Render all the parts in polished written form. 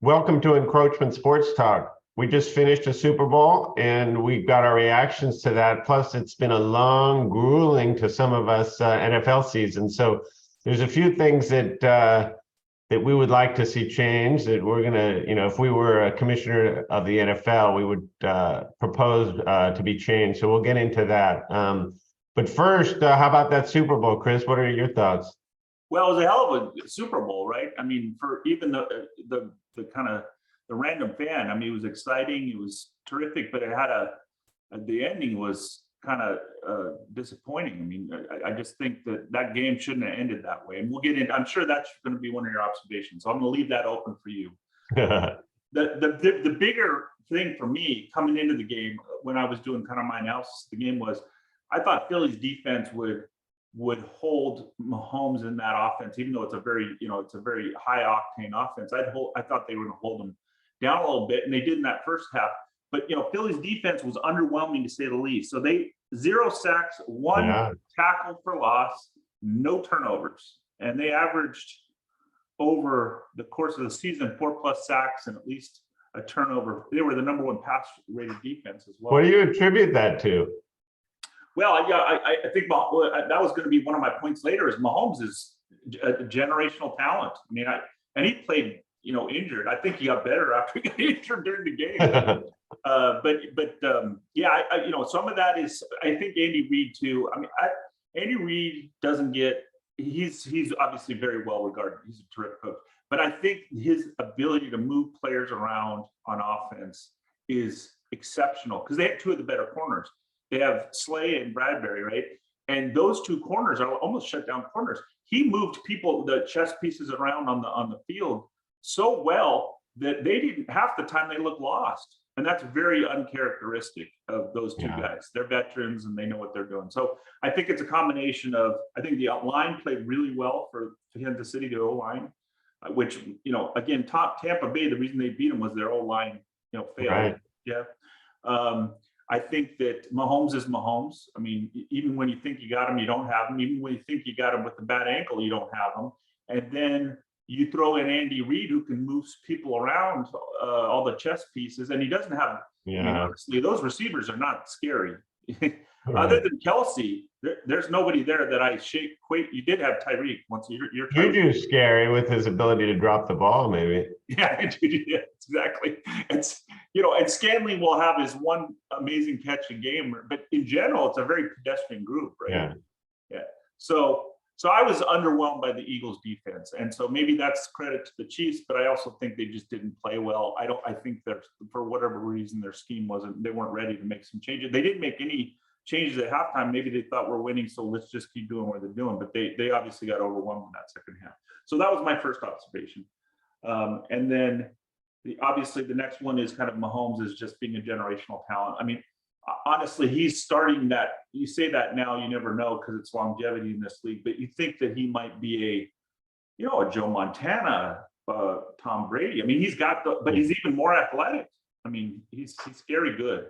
Welcome to Encroachment Sports Talk. We just finished a Super Bowl and we got our reactions to that. Plus, it's been a long, grueling to some of us NFL season. So there's a few things that we would like to see change. That we're gonna, if we were a commissioner of the NFL, we would propose to be changed. So we'll get into that. But first, how about that Super Bowl, Chris? What are your thoughts? Well, it was a hell of a Super Bowl, right? I mean, for even the kind of the random fan, I mean, it was exciting, it was terrific, but it had the ending was kind of disappointing. I mean, I just think that game shouldn't have ended that way. And we'll get in. I'm sure that's going to be one of your observations. So I'm going to leave that open for you. The bigger thing for me coming into the game when I was doing kind of my analysis of the game was I thought Philly's defense would hold Mahomes in that offense, even though it's a very high octane offense. I thought they were going to hold them down a little bit, and they did in that first half. But Philly's defense was underwhelming to say the least. So they 0 sacks, 1 tackle for loss, no turnovers, and they averaged over the course of the season 4+ sacks and at least a turnover. They were the #1 pass rated defense as well. What do you attribute that to? Well, yeah, I think that was going to be one of my points later. Is Mahomes is a generational talent. I mean, and he played, injured. I think he got better after he got injured during the game. Some of that is. I think Andy Reid too. I mean, Andy Reid doesn't get. He's obviously very well regarded. He's a terrific coach, but I think his ability to move players around on offense is exceptional because they have 2 of the better corners. They have Slay and Bradbury, right? And those 2 corners are almost shut down corners. He moved the chess pieces around on the field so well that they didn't, half the time they look lost. And that's very uncharacteristic of those 2 guys. They're veterans and they know what they're doing. So I think it's a combination of, I think the line played really well for Kansas City, the O-line, which, again, Tampa Bay, the reason they beat them was their O-line, failed. Right. Yeah. I think that Mahomes is Mahomes. I mean, even when you think you got him, you don't have him. Even when you think you got him with a bad ankle, you don't have him. And then you throw in Andy Reid, who can move people around all the chess pieces, and he doesn't have. Yeah. I mean, honestly, those receivers are not scary. Right. Other than Kelsey, there's nobody there that I shake. You did have Tyreek once. You're Juju's scary with his ability to drop the ball, maybe. Yeah, exactly. And Scanley will have his one amazing catch a game, but in general, it's a very pedestrian group, right? Yeah. So I was underwhelmed by the Eagles' defense, and so maybe that's credit to the Chiefs, but I also think they just didn't play well. I think that for whatever reason their scheme they weren't ready to make some changes. They didn't make any changes at halftime. Maybe they thought we're winning, so let's just keep doing what they're doing. But they obviously got overwhelmed in that second half. So that was my first observation. And then obviously the next one is kind of Mahomes is just being a generational talent. I mean, honestly, he's starting that. You say that now, you never know because it's longevity in this league. But you think that he might be a Joe Montana, Tom Brady. I mean, but he's even more athletic. I mean, he's scary good.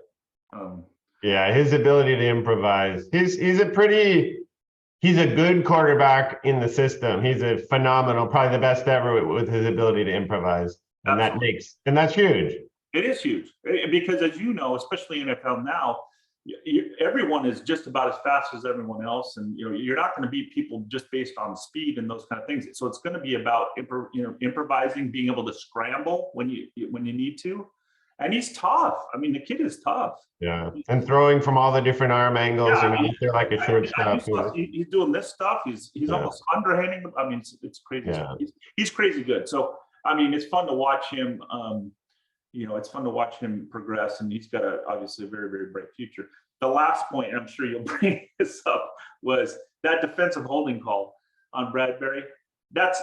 Yeah, his ability to improvise. He's a good quarterback in the system. He's a phenomenal, probably the best ever with his ability to improvise. And that's huge. It is huge because, as you know, especially in NFL now, everyone is just about as fast as everyone else, and you're not going to beat people just based on speed and those kind of things. So it's going to be about improvising, being able to scramble when you need to. And he's tough. I mean, the kid is tough. Yeah, and throwing from all the different arm angles. They're like a shortstop. He's doing this stuff. He's almost underhanding. I mean, it's crazy. Yeah. He's crazy good. So, I mean, it's fun to watch him. It's fun to watch him progress, and he's got obviously a very, very bright future. The last point, and I'm sure you'll bring this up, was that defensive holding call on Bradbury. That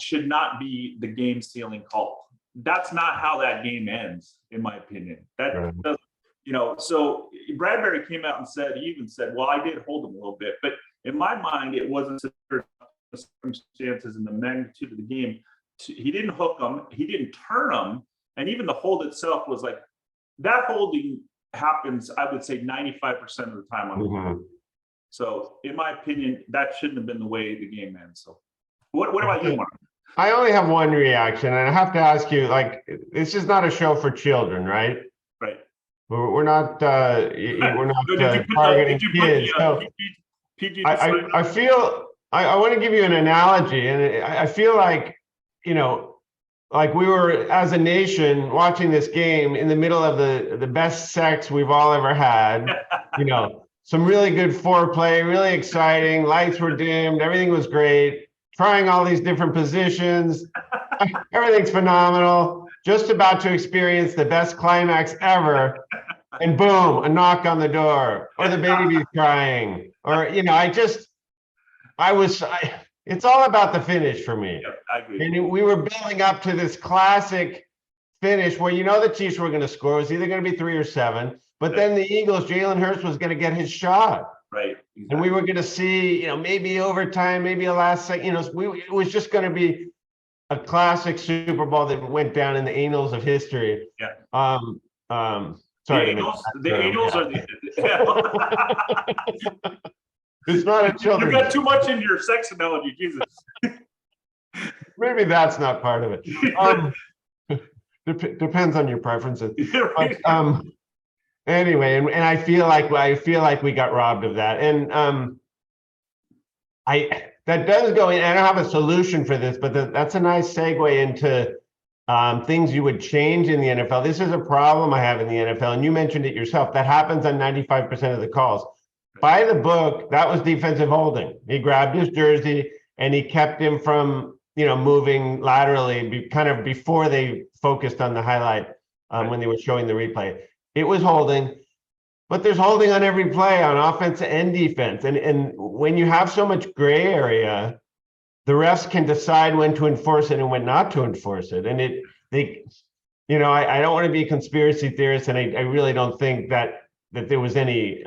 should not be the game sealing call. That's not how that game ends, in my opinion. So Bradbury came out and he even said, well, I did hold him a little bit, but in my mind, it wasn't the circumstances and the magnitude of the game. He didn't hook him, he didn't turn him, and even the hold itself was like, that holding happens, I would say 95% of the time on the game. So in my opinion, that shouldn't have been the way the game ends. So what about you, Mark? I only have one reaction, and I have to ask you, like, this is not a show for children, right? Right. We're not we're not No, did targeting you put the kids. So PG I sign I, I feel I want to give you an analogy, and I feel like, you know, like we were as a nation watching this game in the middle of the best sex we've all ever had. You know, some really good foreplay, really exciting. Lights were dimmed, everything was great. Trying all these different positions, everything's phenomenal. Just about to experience the best climax ever, and boom, a knock on the door, or the baby's crying, or you know, it's all about the finish for me. Yeah, I agree. And we were building up to this classic finish where you know the Chiefs were going to score. It was either going to be 3 or 7, but then the Eagles, Jalen Hurts was going to get his shot. Right. And we were going to see, you know, maybe overtime, maybe a last second, you know, it was just going to be a classic Super Bowl that went down in the annals of history. Yeah. Sorry The Angels are the. It's not a You children's. got too much in your sex analogy, Jesus. Maybe that's not part of it. Depends on your preferences. But, anyway, and I feel like we got robbed of that. And that does go in. I don't have a solution for this, but that's a nice segue into things you would change in the NFL. This is a problem I have in the NFL, and you mentioned it yourself. That happens on 95% of the calls. By the book, that was defensive holding. He grabbed his jersey and he kept him from, you know, moving laterally, kind of before they focused on the highlight when they were showing the replay. It was holding, but there's holding on every play on offense and defense. And when you have so much gray area, the refs can decide when to enforce it and when not to enforce it. And you know, I don't want to be a conspiracy theorist, and I really don't think that there was any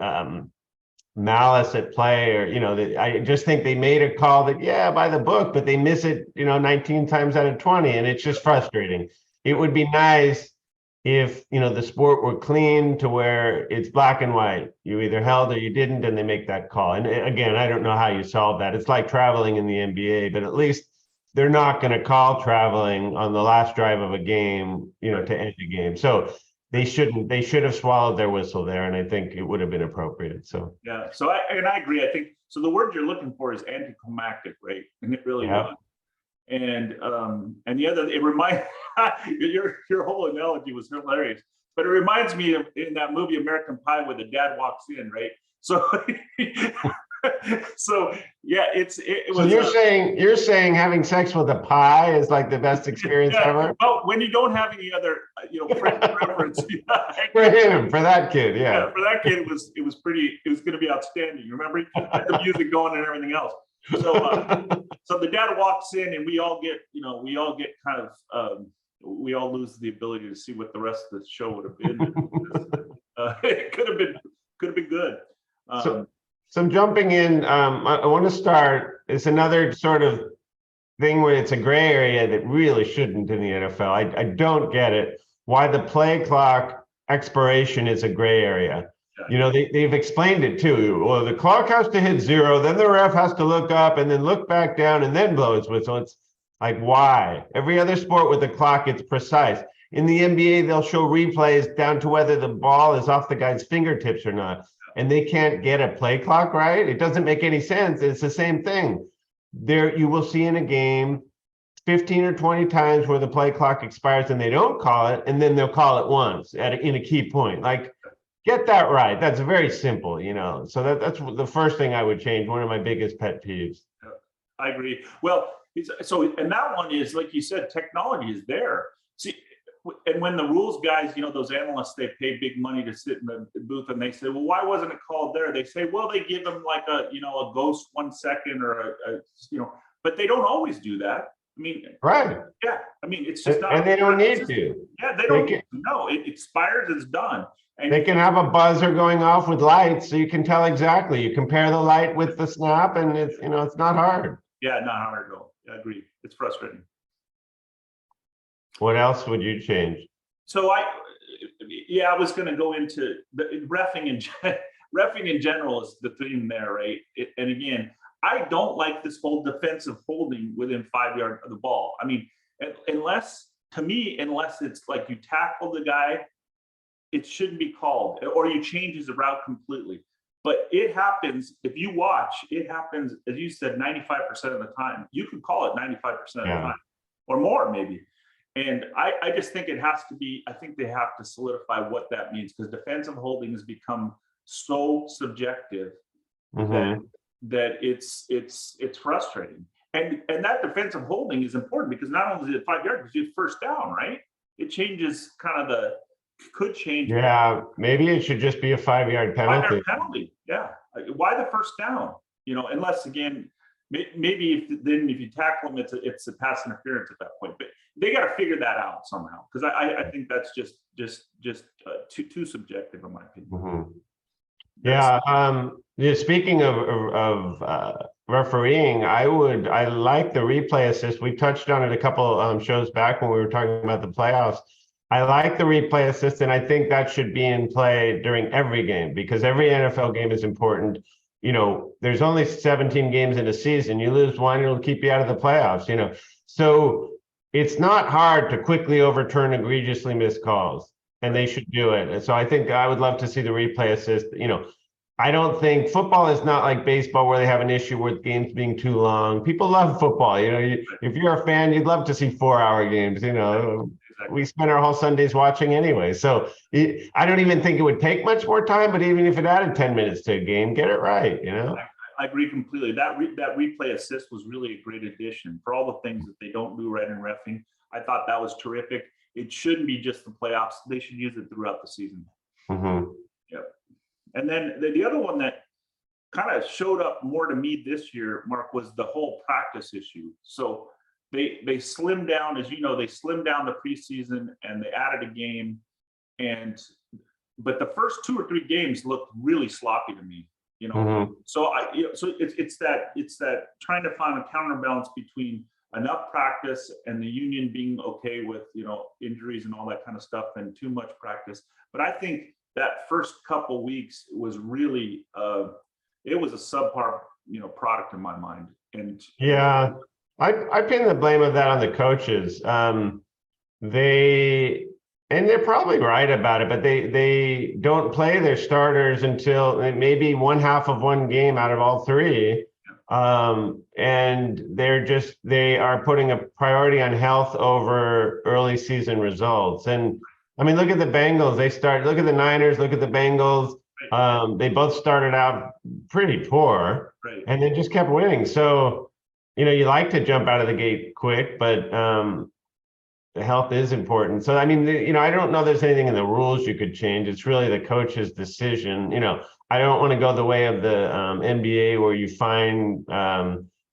malice at play, or, you know, I just think they made a call that, yeah, by the book, but they miss it, you know, 19 times out of 20, and it's just frustrating. It would be nice if, you know, the sport were clean to where it's black and white. You either held or you didn't, and they make that call. And again, I don't know how you solve that. It's like traveling in the NBA, but at least they're not going to call traveling on the last drive of a game, you know, to end the game. So they should have swallowed their whistle there, and I think it would have been appropriate. So yeah, so I agree. I think so. The word you're looking for is anticlimactic, right? And it really was. And the other, it reminds your whole analogy was hilarious, but it reminds me of in that movie American Pie where the dad walks in, right? So so yeah, it was. So you're saying having sex with a pie is like the best experience ever? Well, when you don't have any other, you know, preference. For him, for that kid, yeah. For that kid, it was going to be outstanding. Remember, the music going and everything else. So, so the dad walks in, and we all get kind of, we all lose the ability to see what the rest of the show would have been. It could have been good. So I'm jumping in. I want to start. It's another sort of thing where it's a gray area that really shouldn't in the NFL. I don't get it. Why the play clock expiration is a gray area. You know, they've explained it too. Well, the clock has to hit 0, then the ref has to look up and then look back down and then blow his whistle. It's like, why? Every other sport with the clock, it's precise. In the NBA, they'll show replays down to whether the ball is off the guy's fingertips or not. And they can't get a play clock right. It doesn't make any sense. It's the same thing. There, you will see in a game 15 or 20 times where the play clock expires and they don't call it, and then they'll call it once in a key point. Like, get that right. That's very simple, you know. So that's the first thing I would change. One of my biggest pet peeves. I agree. Well, so and that one is, like you said, technology is there. See, and when the rules guys, you know, those analysts, they pay big money to sit in the booth, and they say, well, why wasn't it called there? They say, well, they give them like a ghost 1 second or but they don't always do that. I mean, right. Yeah. I mean, it's just not. And they don't need to. Yeah, they don't. No, it expires, it's done. And they can have a buzzer going off with lights, so you can tell exactly. You compare the light with the snap, and it's not hard. Yeah, not hard at all. I agree. It's frustrating. What else would you change? So I was going to go into the reffing in general is the theme there, right? And again, I don't like this whole defensive holding within 5 yards of the ball. I mean, unless to me, unless it's like you tackle the guy, it shouldn't be called, or you change his route completely. But it happens, if you watch, it happens, as you said, 95% of the time. You can call it 95% of the time, or more maybe. And I just think it has to be, I think they have to solidify what that means, because defensive holding has become so subjective that it's frustrating. And that defensive holding is important, because not only is it 5 yards, but it's first down, right? It changes kind of could change. Yeah, maybe it should just be a 5-yard penalty. 5-yard penalty, yeah. Why the first down? Unless, again, maybe if you tackle them, it's a pass interference at that point. But they got to figure that out somehow, because I think that's just too subjective, in my opinion. Yeah. Speaking of refereeing, I like the replay assist. We touched on it a couple shows back when we were talking about the playoffs. I like the replay assist, and I think that should be in play during every game, because every NFL game is important. There's only 17 games in a season. You lose one, it'll keep you out of the playoffs, So it's not hard to quickly overturn egregiously missed calls, and they should do it. And so I think I would love to see the replay assist. I don't think football is not like baseball, where they have an issue with games being too long. People love football. If you're a fan, you'd love to see 4-hour games. We spend our whole Sundays watching anyway. So I don't even think it would take much more time, but even if it added 10 minutes to a game, get it right, I agree completely. That replay assist was really a great addition for all the things that they don't do right in reffing. I thought that was terrific. It shouldn't be just the playoffs. They should use it throughout the season. Yep. And then the other one that kind of showed up more to me this year, Mark, was the whole practice issue. So they slimmed down, as you know, they slimmed down the preseason and they added a game. But the first 2 or 3 games looked really sloppy to me, So it's that trying to find a counterbalance between enough practice and the union being okay with, injuries and all that kind of stuff, and too much practice. But I think that first couple weeks was really, it was a subpar, product in my mind. And yeah. I pin the blame of that on the coaches. They're probably right about it, but they don't play their starters until maybe one half of one game out of all 3. And they are putting a priority on health over early season results. And I mean, look at the Bengals. Look at the Niners, look at the Bengals. They both started out pretty poor, and then just kept winning. So, you like to jump out of the gate quick, but the health is important. So, I mean, I don't know there's anything in the rules you could change. It's really the coach's decision. I don't want to go the way of the NBA, where you fine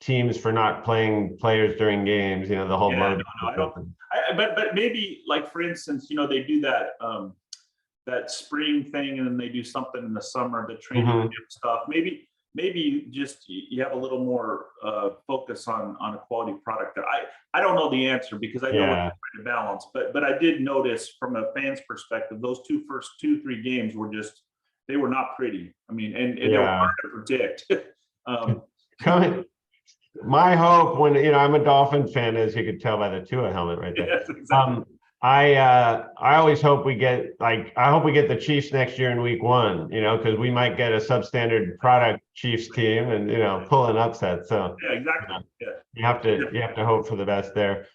teams for not playing players during games, the whole I don't. But maybe, like, for instance, they do that spring thing, and then they do something in the summer, the training stuff. Maybe you have a little more focus on a quality product. There, I don't know the answer, because I know what they're trying to balance. But I did notice, from a fan's perspective, those first 2-3 games they were not pretty. I mean, and they were hard to predict. My hope, when I'm a Dolphin fan, as you could tell by the Tua helmet right there. Yes, exactly. I always hope we get the Chiefs next year in week 1, because we might get a substandard product Chiefs team and pull an upset. So yeah, exactly. You have to hope for the best there.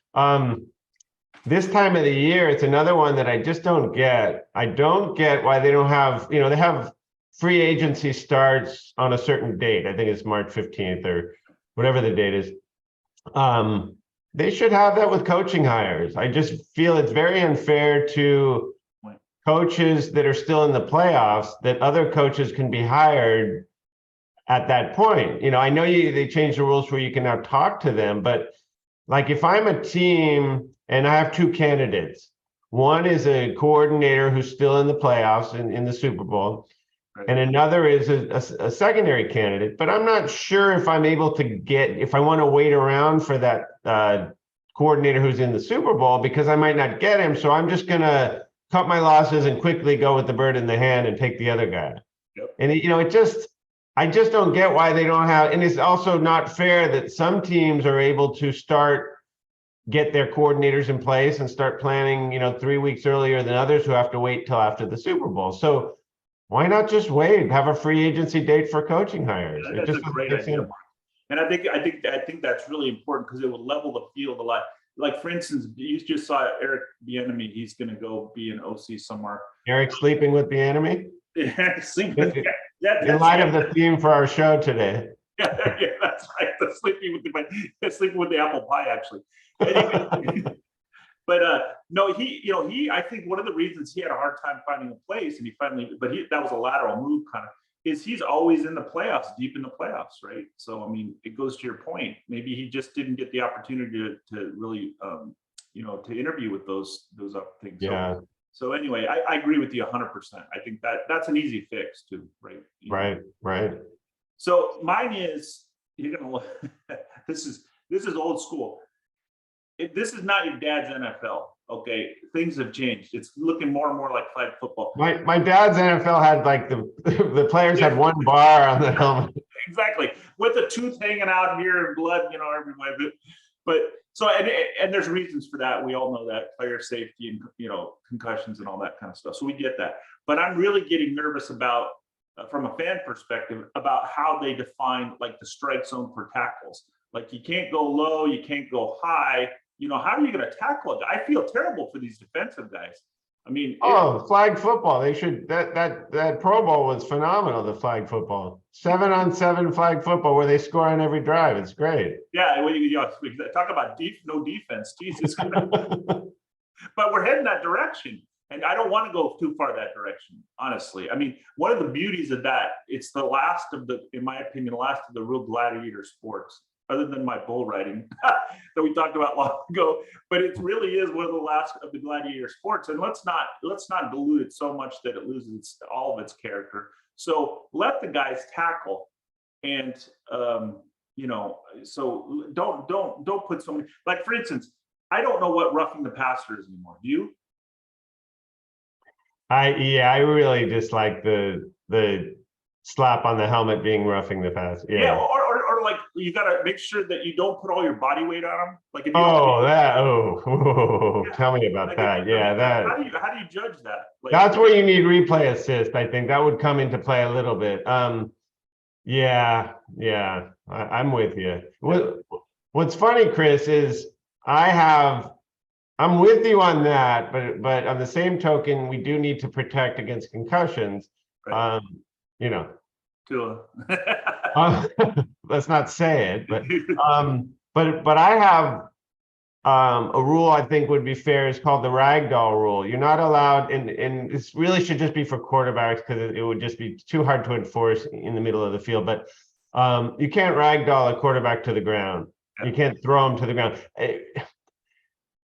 This time of the year, it's another one that I just don't get. I don't get why they don't have, they have free agency starts on a certain date. I think it's March 15th or whatever the date is. They should have that with coaching hires. I just feel it's very unfair to coaches that are still in the playoffs, that other coaches can be hired at that point. I know they changed the rules where you can now talk to them, but like, if I'm a team and I have 2 candidates, one is a coordinator who's still in the playoffs in the Super Bowl, and another is a secondary candidate, but I'm not sure if I'm able to if I want to wait around for that coordinator who's in the Super Bowl, because I might not get him. So I'm just going to cut my losses and quickly go with the bird in the hand and take the other guy. And, I just don't get why they don't have, and it's also not fair that some teams are able to get their coordinators in place and start planning, 3 weeks earlier than others who have to wait till after the Super Bowl. So why not just wait, have a free agency date for coaching hires? Yeah, It that's just a doesn't great make idea, sense. Mark. And I think that's really important because it will level the field a lot. Like for instance, you just saw Eric Bieniemy. He's going to go be an OC somewhere. Eric sleeping with the enemy? Sleep with, In light of the theme for our show today. Yeah, that's right. The sleeping with the apple pie, actually. Anyway, but no, I think one of the reasons he had a hard time finding a place, and that was a lateral move kind of, is he's always in the playoffs, deep in the playoffs, right? So, I mean, it goes to your point. Maybe he just didn't get the opportunity to really, to interview with those things. Yeah. So anyway, I agree with you 100%. I think that's an easy fix too, right? Right. So mine is, you're gonna look, this is old school. This is not your dad's NFL. Okay, things have changed. It's looking more and more like flag football. My dad's NFL had like the players had one bar on the helmet. Exactly, with a tooth hanging out here and blood, everywhere. But so and there's reasons for that. We all know that, player safety and concussions and all that kind of stuff. So we get that. But I'm really getting nervous about, from a fan perspective, about how they define like the strike zone for tackles. Like you can't go low, you can't go high. How are you going to tackle it? I feel terrible for these defensive guys. I mean, flag football. They should that Pro Bowl was phenomenal. The flag football, 7-on-7 flag football, where they score on every drive. It's great. Yeah, talk about no defense. Jesus, but we're heading that direction, and I don't want to go too far that direction. Honestly, I mean, one of the beauties of that, it's the last of the, in my opinion, the last of the real gladiator sports, other than my bull riding that we talked about long ago. But it really is one of the last of the gladiator sports. And let's not dilute it so much that it loses all of its character. So let the guys tackle, and so don't put so many, like for instance, I don't know what roughing the passer is anymore. Do you? I really dislike the slap on the helmet being roughing the pass. Yeah, or like you got to make sure that you don't put all your body weight on them. Like if you tell me about that. Yeah, that. How do you judge that? Like, that's where you need replay assist. I think that would come into play a little bit. Yeah, I'm with you. What's funny, Chris, is I'm with you on that, but on the same token, we do need to protect against concussions. Right. Let's not say it, but I have a rule I think would be fair. Is called the Ragdoll Rule. You're not allowed, and this really should just be for quarterbacks because it would just be too hard to enforce in the middle of the field. But you can't ragdoll a quarterback to the ground. You can't throw him to the ground.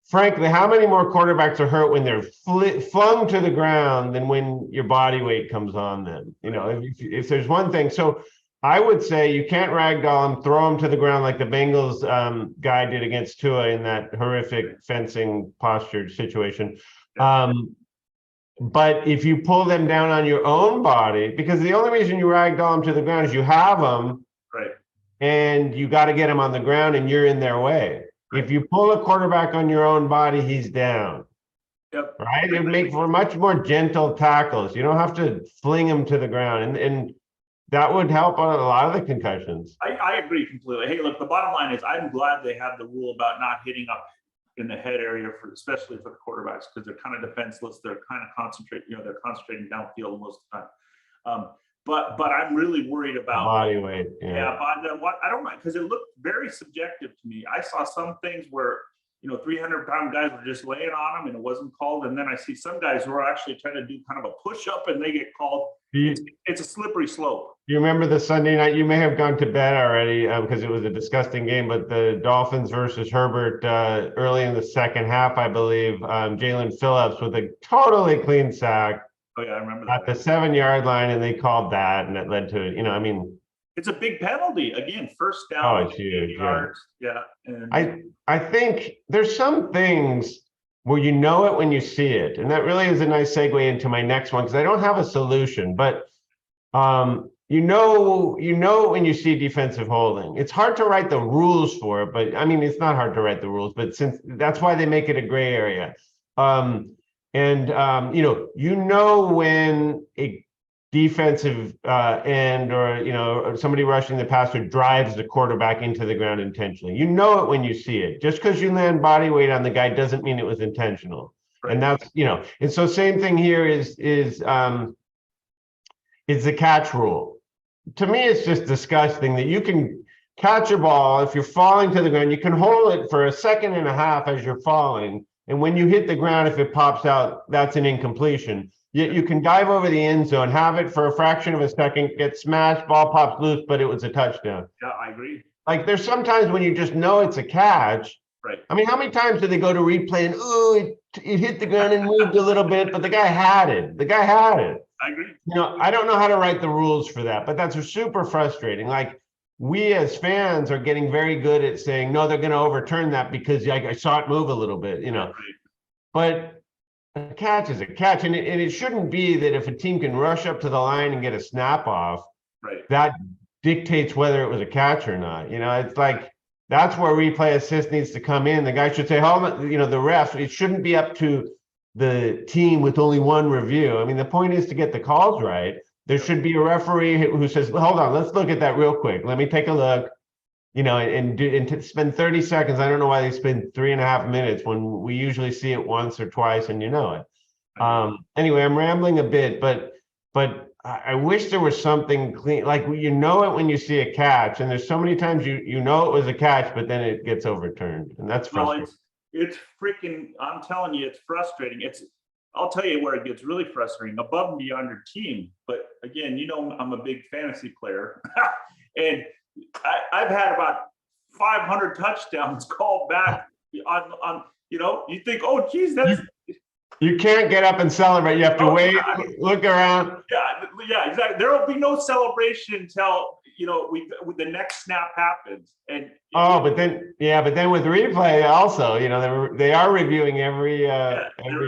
Frankly, how many more quarterbacks are hurt when they're flung to the ground than when your body weight comes on them? If there's one thing. So I would say you can't ragdoll him, throw him to the ground like the Bengals guy did against Tua in that horrific fencing postured situation. But if you pull them down on your own body, because the only reason you ragdoll them to the ground is you have them, right, and you got to get them on the ground, and you're in their way. If you pull a quarterback on your own body, he's down. Yep. Right? It would make for much more gentle tackles. You don't have to fling him to the ground. And that would help on a lot of the concussions. I agree completely. Hey, look, the bottom line is I'm glad they have the rule about not hitting up in the head area, especially for the quarterbacks, because they're kind of defenseless. They're kind of they're concentrating downfield most of the time. But I'm really worried about body weight. What I don't know, because it looked very subjective to me. I saw some things where 300-pound guys were just laying on them and it wasn't called, and then I see some guys who are actually trying to do kind of a push-up and they get called. It's a slippery slope. You remember the Sunday night? You may have gone to bed already because it was a disgusting game. But the Dolphins versus Herbert early in the second half, I believe, Jalen Phillips with a totally clean sack. Oh yeah, I remember that. At the 7-yard line, and they called that, and it led to, it's a big penalty. Again, first down. Oh, it's huge. Yards. Yeah. And I think there's some things where you know it when you see it. And that really is a nice segue into my next one, because I don't have a solution. But when you see defensive holding. It's hard to write the rules for it, but I mean, it's not hard to write the rules, but since that's why they make it a gray area. When a defensive end or somebody rushing the passer drives the quarterback into the ground intentionally. You know it when you see it. Just because you land body weight on the guy doesn't mean it was intentional. Right. And that's, and so same thing here is the catch rule. To me, it's just disgusting that you can catch a ball if you're falling to the ground. You can hold it for a second and a half as you're falling. And when you hit the ground, if it pops out, that's an incompletion. Yet you can dive over the end zone, have it for a fraction of a second, get smashed, ball pops loose, but it was a touchdown. Yeah, I agree. Like there's sometimes when you just know it's a catch. Right. I mean, how many times do they go to replay and, it hit the ground and moved a little bit, but the guy had it. I agree. I don't know how to write the rules for that, but that's super frustrating. Like we as fans are getting very good at saying, no, they're going to overturn that because I saw it move a little bit, Right. But a catch is a catch. And it shouldn't be that if a team can rush up to the line and get a snap off, right, that dictates whether it was a catch or not. It's like, that's where replay assist needs to come in. The guy should say, hold on, the ref, it shouldn't be up to the team with only one review. I mean, the point is to get the calls right. There should be a referee who says, hold on, let's look at that real quick. Let me take a look, and spend 30 seconds. I don't know why they spend 3.5 minutes when we usually see it once or twice and it. Anyway, I'm rambling a bit, but I wish there was something clean, like it when you see a catch, and there's so many times you know it was a catch, but then it gets overturned, and that's frustrating. It's freaking, I'm telling you, it's frustrating. I'll tell you where it gets really frustrating, above and beyond your team. But again, I'm a big fantasy player and I've had about 500 touchdowns called back on you think, oh geez, that's you can't get up and celebrate. You have to wait, look around. Yeah, exactly. There will be no celebration until the next snap happens. And but then with replay also, they are reviewing every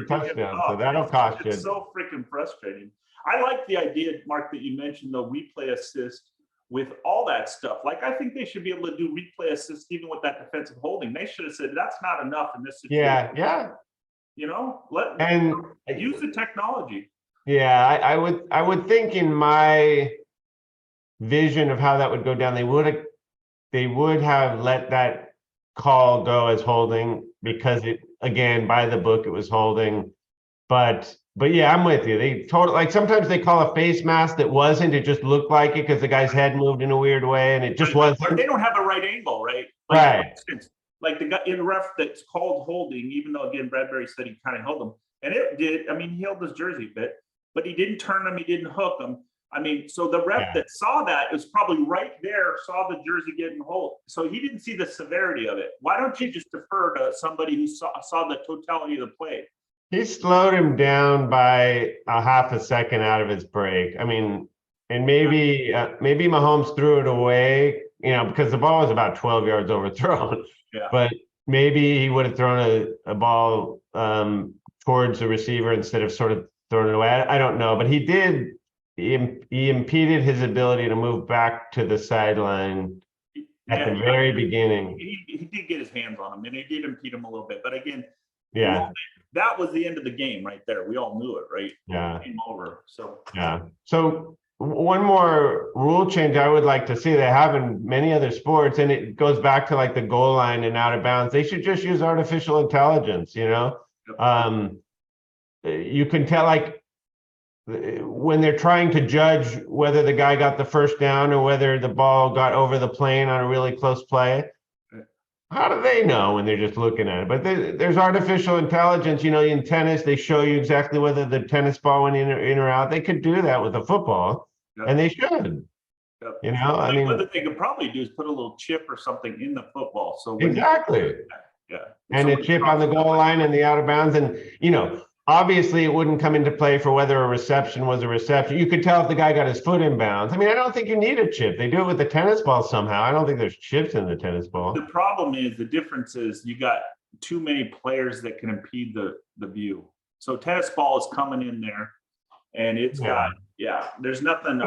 touchdown, so that'll cost you. It's so freaking frustrating. I like the idea, Mark, that you mentioned the replay assist with all that stuff. Like I think they should be able to do replay assist even with that defensive holding. They should have said that's not enough in this situation. Yeah. Use the technology. Yeah, I would think in my vision of how that would go down, they would have let that call go as holding because again, by the book, it was holding. But yeah, I'm with you. They like sometimes they call a face mask that wasn't. It just looked like it because the guy's head moved in a weird way, and it just wasn't. Or they don't have a right angle, right? Right. For instance, like the guy in ref that's called holding, even though again Bradbury said he kind of held him, and it did. I mean, he held his jersey a bit, but he didn't turn him. He didn't hook him. I mean, so the ref that saw that was probably right there, saw the jersey getting hold. So he didn't see the severity of it. Why don't you just defer to somebody who saw the totality of the play? He slowed him down by a half a second out of his break. I mean, and maybe Mahomes threw it away, because the ball was about 12 yards overthrown. Yeah. But maybe he would have thrown a ball towards the receiver instead of sort of throwing it away. I don't know, but he did. He impeded his ability to move back to the sideline at the very beginning. He did get his hands on him, and he did impede him a little bit. But again, that was the end of the game right there. We all knew it, right? Yeah. Game over. So So one more rule change I would like to see. They have in many other sports, and it goes back to like the goal line and out of bounds. They should just use artificial intelligence. You can tell, like, when they're trying to judge whether the guy got the first down or whether the ball got over the plane on a really close play. How do they know when they're just looking at it? But there's artificial intelligence, in tennis, they show you exactly whether the tennis ball went in or out. They could do that with a football, and they should. I mean, what they could probably do is put a little chip or something in the football. So exactly. And a chip on the goal line and the out of bounds. And, obviously, it wouldn't come into play for whether a reception was a reception. You could tell if the guy got his foot in bounds. I mean, I don't think you need a chip. They do it with the tennis ball somehow. I don't think there's chips in the tennis ball. The problem is, the difference is you got too many players that can impede the view. So tennis ball is coming in there, and it's got, there's nothing.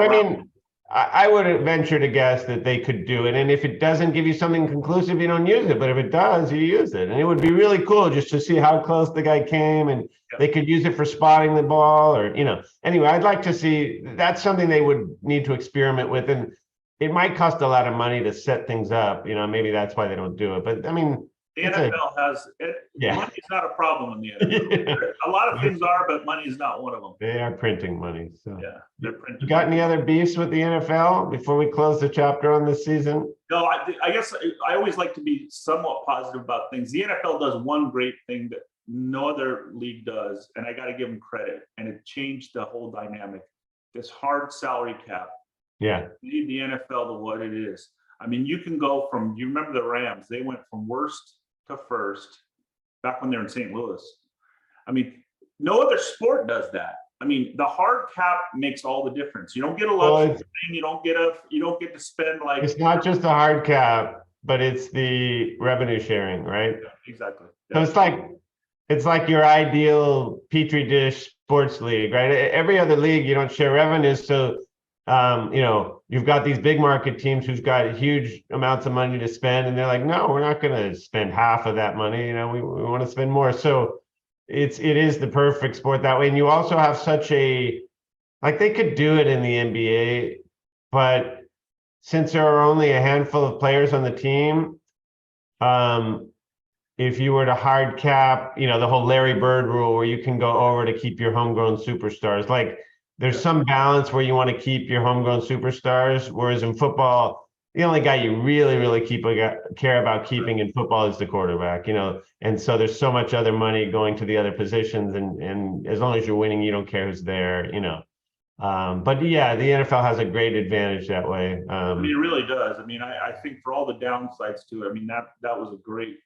I would venture to guess that they could do it. And if it doesn't give you something conclusive, you don't use it. But if it does, you use it. And it would be really cool just to see how close the guy came, and they could use it for spotting the ball, or, anyway, I'd like to see, that's something they would need to experiment with. And it might cost a lot of money to set things up. Maybe that's why they don't do it. But I mean, the NFL has it. Yeah. Money's not a problem in the NFL. Yeah. A lot of things are, but money is not one of them. They are printing money. So Yeah, they're printing. You got any other beefs with the NFL before we close the chapter on this season? No, I guess I always like to be somewhat positive about things. The NFL does one great thing that no other league does, and I got to give them credit. And it changed the whole dynamic. This hard salary cap. Yeah. Made the NFL to what it is. I mean, you can go from, you remember the Rams, they went from worst to first back when they were in St. Louis. I mean, no other sport does that. I mean, the hard cap makes all the difference. You don't get a luxury thing, you don't get to spend like. It's not just the hard cap, but it's the revenue sharing, right? Yeah, exactly. Yeah. So it's like your ideal petri dish sports league, right? Every other league, you don't share revenues. So you've got these big market teams who've got huge amounts of money to spend, and they're like, no, we're not going to spend half of that money. We want to spend more. So it is the perfect sport that way. And you also have such they could do it in the NBA, but since there are only a handful of players on the team, if you were to hard cap, the whole Larry Bird rule where you can go over to keep your homegrown superstars, there's some balance where you want to keep your homegrown superstars, whereas in football, the only guy you really, really care about keeping in football is the quarterback, and so there's so much other money going to the other positions, and as long as you're winning, you don't care who's there, But yeah, the NFL has a great advantage that way. I mean, it really does. I mean, I think for all the downsides to it, I mean, that was a great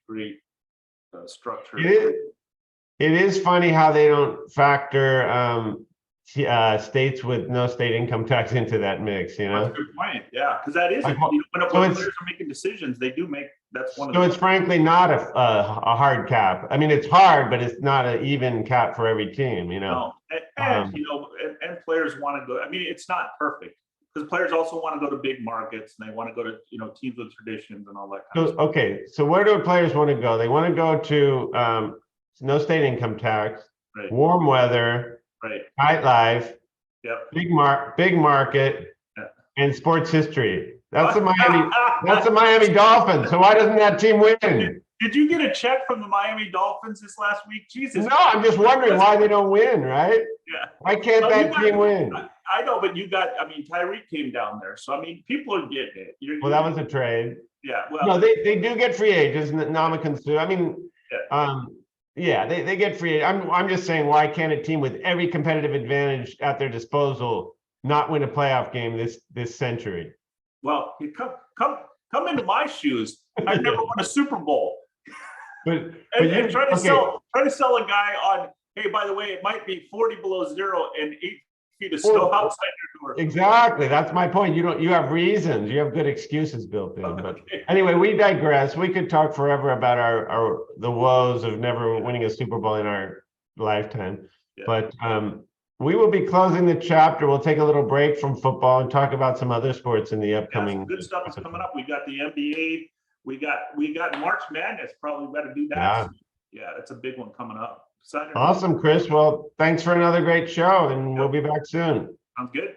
structure. It is funny how they don't factor states with no state income tax into that mix, That's a good point. Yeah, because that is when players are making decisions, they do make. That's one of. So it's frankly not a hard cap. I mean, it's hard, but it's not an even cap for every team. No, and players want to go. I mean, it's not perfect because players also want to go to big markets and they want to go to teams with traditions and all that kind of stuff. Okay, so where do players want to go? They want to go to no state income tax, right. Warm weather. Right. Nightlife, yep. Big market, yep. And sports history. That's the Miami Dolphins. So why doesn't that team win? Did you get a check from the Miami Dolphins this last week? Jesus. No, I'm just wondering why they don't win, right? Yeah. Why can't that team win? I know, but Tyreek came down there. So, people are getting it. Well, that was a trade. Yeah. Well, no, they do get free agents, Ndamukong Suh. I mean, yeah, they get free. I'm just saying, why can't a team with every competitive advantage at their disposal not win a playoff game this century? Well, you come into my shoes. I've never won a Super Bowl. But try to sell a guy on, hey, by the way, it might be 40 below zero and 8 feet of snow outside your door. Exactly. That's my point. You have reasons. You have good excuses built in. But anyway, we digress. We could talk forever about the woes of never winning a Super Bowl in our lifetime. Yeah. But we will be closing the chapter. We'll take a little break from football and talk about some other sports in the upcoming. Some good stuff is coming up. We got the NBA. We got March Madness. Probably better do that. Yeah, that's a big one coming up. Awesome, Chris. Well, thanks for another great show, and we'll be back soon. Sounds good.